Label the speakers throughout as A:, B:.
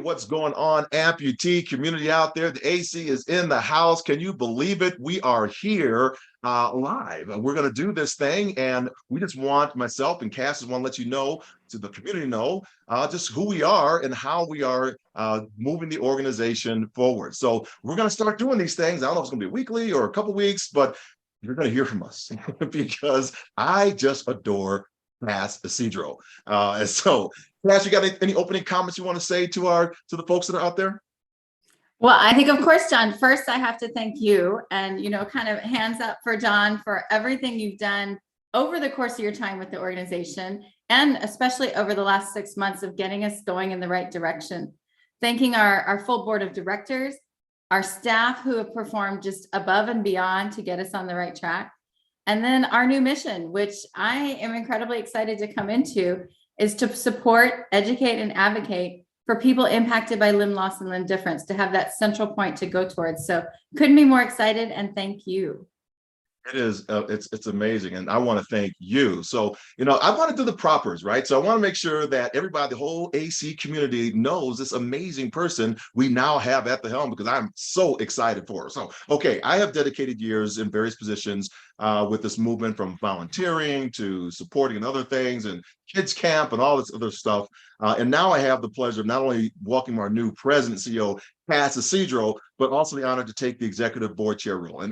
A: what's going on, amputee community out there? The AC is in the house. Can you believe it? We are here live. We're going to do this thing, and we just want, myself and Cass just want to let you know, to the community know, just who we are and how we are moving the organization forward. So we're going to start doing these things. I don't know if it's going to be weekly or a couple weeks, but you're going to hear from us because I just adore Cass Isidro. And so, Cass, you got any opening comments you want to say to the folks that are out there?
B: Well, I think, of course, John, first I have to thank you and, kind of hands up for John for everything you've done over the course of your time with the organization, and especially over the last 6 months of getting us going in the right direction. Thanking our full board of directors, our staff who have performed just above and beyond to get us on the right track. And then our new mission, which I am incredibly excited to come into, is to support, educate, and advocate for people impacted by limb loss and limb difference, to have that central point to go towards. So couldn't be more excited, and thank you.
A: It is, it's amazing. And I want to thank you. So, I want to do the propers, right? So I want to make sure that everybody, the whole AC community, knows this amazing person we now have at the helm, because I'm so excited for her. So, okay, I have dedicated years in various positions with this movement, from volunteering to supporting and other things, and kids camp and all this other stuff. And now I have the pleasure of not only welcoming our new president and CEO, Cass Isidro, but also the honor to take the executive board chair role.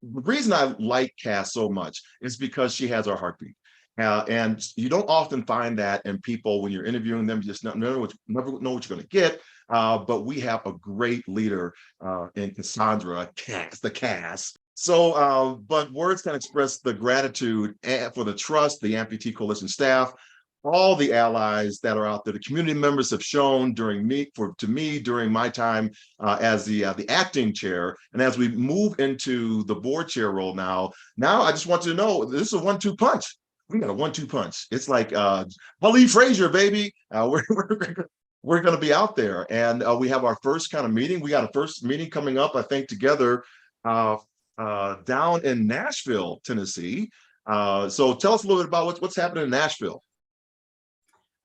A: The reason I like Cass so much is because she has our heartbeat. And you don't often find that in people when you're interviewing them. You just never know what you're going to get. But we have a great leader in Cassandra, Cass. So, but words can express the gratitude for the trust the Amputee Coalition staff, all the allies that are out there, the community members have shown to me during my time as the acting chair. And as we move into the board chair role now I just want you to know, this is a 1-2 punch. We got a 1-2 punch. It's like Holly Frazier, baby. We're going to be out there, and we have our first kind of meeting. We got a first meeting coming up, I think, together down in Nashville, Tennessee. So tell us a little bit about what's happening in Nashville.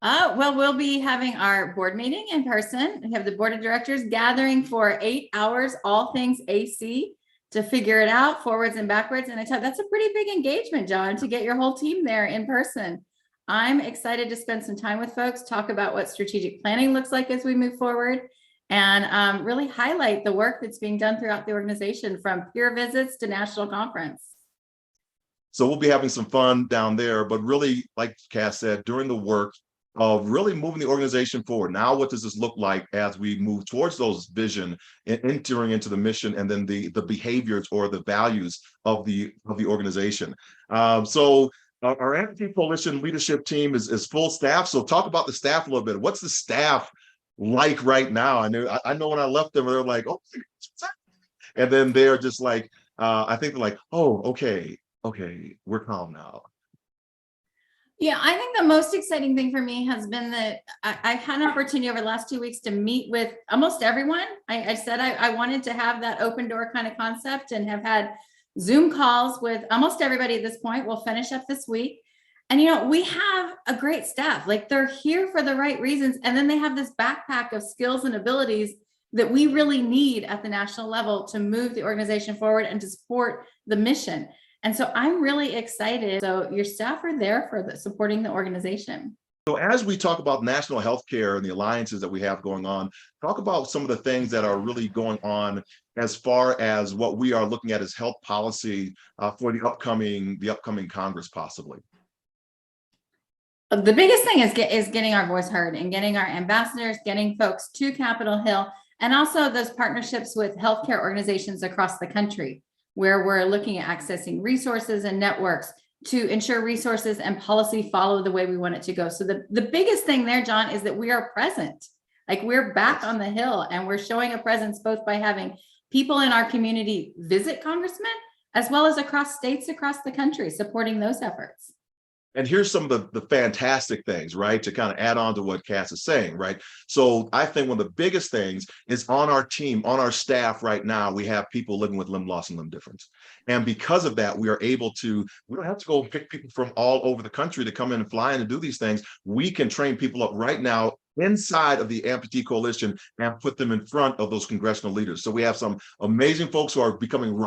B: Well, we'll be having our board meeting in person. We have the board of directors gathering for 8 hours, all things AC, to figure it out forwards and backwards. And I tell you, that's a pretty big engagement, John, to get your whole team there in person. I'm excited to spend some time with folks, talk about what strategic planning looks like as we move forward, and really highlight the work that's being done throughout the organization, from peer visits to national conference.
A: So we'll be having some fun down there, but really, like Cass said, during the work of really moving the organization forward. Now, what does this look like as we move towards those vision and entering into the mission, and then the behaviors or the values of the organization? So our Amputee Coalition leadership team is full staff. So talk about the staff a little bit. What's the staff like right now? I know when I left them, they're like, oh, and then they're just like, I think they're like, oh, okay, we're calm now.
B: Yeah, I think the most exciting thing for me has been that I've had an opportunity over the last 2 weeks to meet with almost everyone. I said I wanted to have that open door kind of concept, and have had Zoom calls with almost everybody at this point. We'll finish up this week. And, we have a great staff. Like, they're here for the right reasons. And then they have this backpack of skills and abilities that we really need at the national level to move the organization forward and to support the mission. And so I'm really excited. So your staff are there for supporting the organization.
A: So as we talk about national healthcare and the alliances that we have going on, talk about some of the things that are really going on as far as what we are looking at as health policy for the upcoming Congress, possibly.
B: The biggest thing is getting our voice heard, and getting our ambassadors, getting folks to Capitol Hill, and also those partnerships with healthcare organizations across the country, where we're looking at accessing resources and networks to ensure resources and policy follow the way we want it to go. So the biggest thing there, John, is that we are present. Like, we're back on the Hill, and we're showing a presence both by having people in our community visit congressmen, as well as across states across the country, supporting those efforts.
A: And here's some of the fantastic things, right, to kind of add on to what Cass is saying, right? So I think one of the biggest things is on our team, on our staff right now, we have people living with limb loss and limb difference. And because of that, we don't have to go pick people from all over the country to come in and fly in and do these things. We can train people up right now inside of the Amputee Coalition and put them in front of those congressional leaders. So we have some amazing folks who are becoming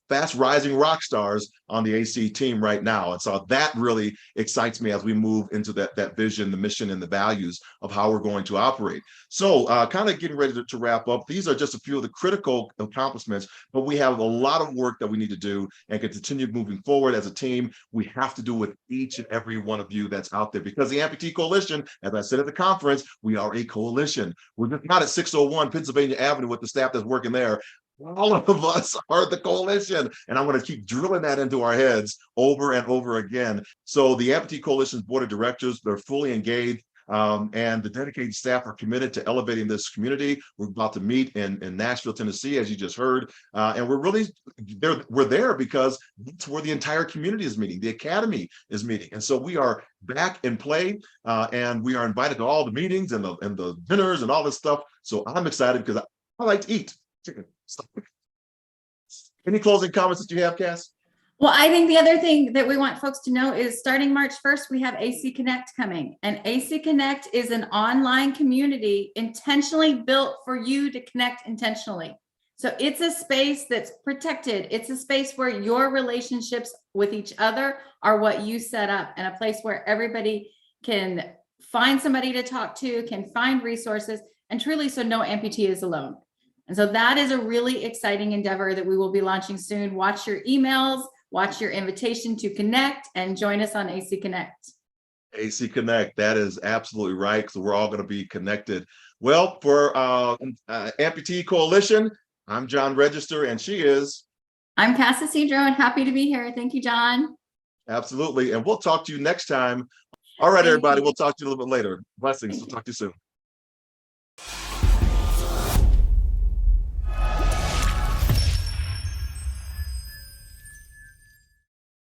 A: fast rising rock stars on the AC team right now. And so that really excites me as we move into that vision, the mission, and the values of how we're going to operate. So kind of getting ready to wrap up. These are just a few of the critical accomplishments, but we have a lot of work that we need to do and can continue moving forward as a team. We have to do with each and every one of you that's out there, because the Amputee Coalition, as I said at the conference, we are a coalition. We're just not at 601 Pennsylvania Avenue with the staff that's working there. All of us are the coalition, and I'm going to keep drilling that into our heads over and over again. So the Amputee Coalition's board of directors, they're fully engaged, and the dedicated staff are committed to elevating this community. We're about to meet in Nashville, Tennessee, as you just heard, and we're there because that's where the entire community is meeting. The academy is meeting, and so we are back in play, and we are invited to all the meetings and the dinners and all this stuff. So I'm excited because I like to eat chicken. Any closing comments that you have, Cass?
B: Well, I think the other thing that we want folks to know is starting March 1st, we have AC Connect coming. And AC Connect is an online community intentionally built for you to connect intentionally. So it's a space that's protected. It's a space where your relationships with each other are what you set up, and a place where everybody can find somebody to talk to, can find resources, and truly so no amputee is alone. And so that is a really exciting endeavor that we will be launching soon. Watch your emails, watch your invitation to connect, and join us on AC Connect.
A: AC Connect, that is absolutely right. So we're all going to be connected. Well, for Amputee Coalition, I'm John Register, and she is.
B: I'm Cass Cedro, and happy to be here. Thank you, John.
A: Absolutely. And we'll talk to you next time. All right, everybody, we'll talk to you a little bit later. Blessings. We'll talk to you soon.